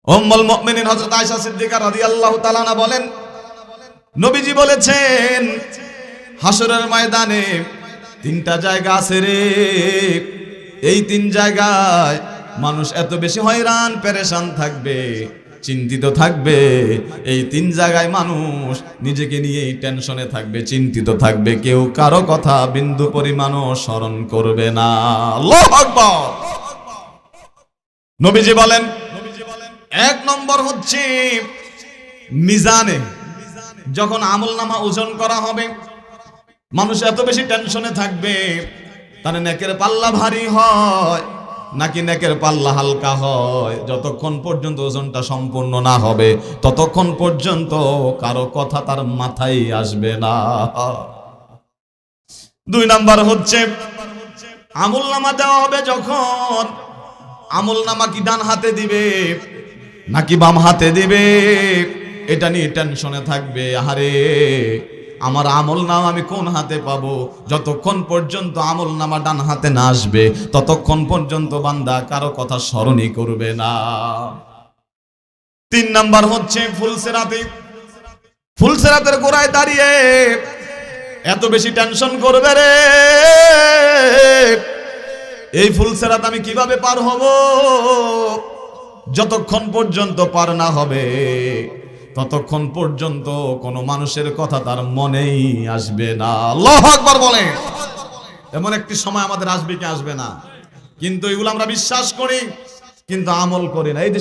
উম্মুল মুমিনিন হযরত আয়েশা সিদ্দিকা রাদিয়াল্লাহু তাআলা আনহা বলেন, নবীজি বলেছেন হাসরের ময়দানে তিনটা জায়গা আছে রে, এই তিন জায়গায় মানুষ এত বেশি হয়রান পেরেশান থাকবে, চিন্তিত থাকবে। এই তিন জায়গায় মানুষ নিজেকে নিয়ে টেনশনে থাকবে, চিন্তিত থাকবে, কেউ কারো কথা বিন্দু পরিমাণও স্মরণ করবে না। আল্লাহু আকবার। নবীজি বলেন, এক নম্বর হচ্ছে মিজানে যখন আমলনামা ওজন করা হবে, মানুষ এত বেশি টেনশনে থাকবে, তার নেকের পাল্লা ভারী হয় নাকি নেকের পাল্লা হালকা হয়, যতক্ষণ পর্যন্ত ওজনটা সম্পূর্ণ না হবে ততক্ষণ পর্যন্ত কারো কথা তার মাথায় আসবে না। দুই নাম্বার হচ্ছে আমলনামা দেওয়া হবে যখন, আমলনামা কি ডান হাতে দিবে নাকি বাম হাতে দিবে এটা নিয়ে টেনশনে থাকবে। আরে আমার আমলনামা আমি কোন হাতে পাবো, যতক্ষণ পর্যন্ত আমলনামা ডান হাতে না আসবে ততক্ষণ পর্যন্ত বান্দা কারো কথা স্মরণই করবে না। তিন নাম্বার হচ্ছে ফুলসেরাতে, ফুলসেরাতের গোড়ায় দাঁড়িয়ে এত বেশি টেনশন করবে রে, এই ফুলসেরাত আমি কিভাবে পার হব, যতক্ষণ পর্যন্ত পার না হবে ততক্ষণ পর্যন্ত কোনো মানুষের কথা তার মনেই আসবে না। আল্লাহু আকবার বলেন। এমন একটি সময় আমাদের আসবে কি আসবে না, কিন্তু এগুলো আমরা বিশ্বাস করি কিন্তু আমল করি না। এই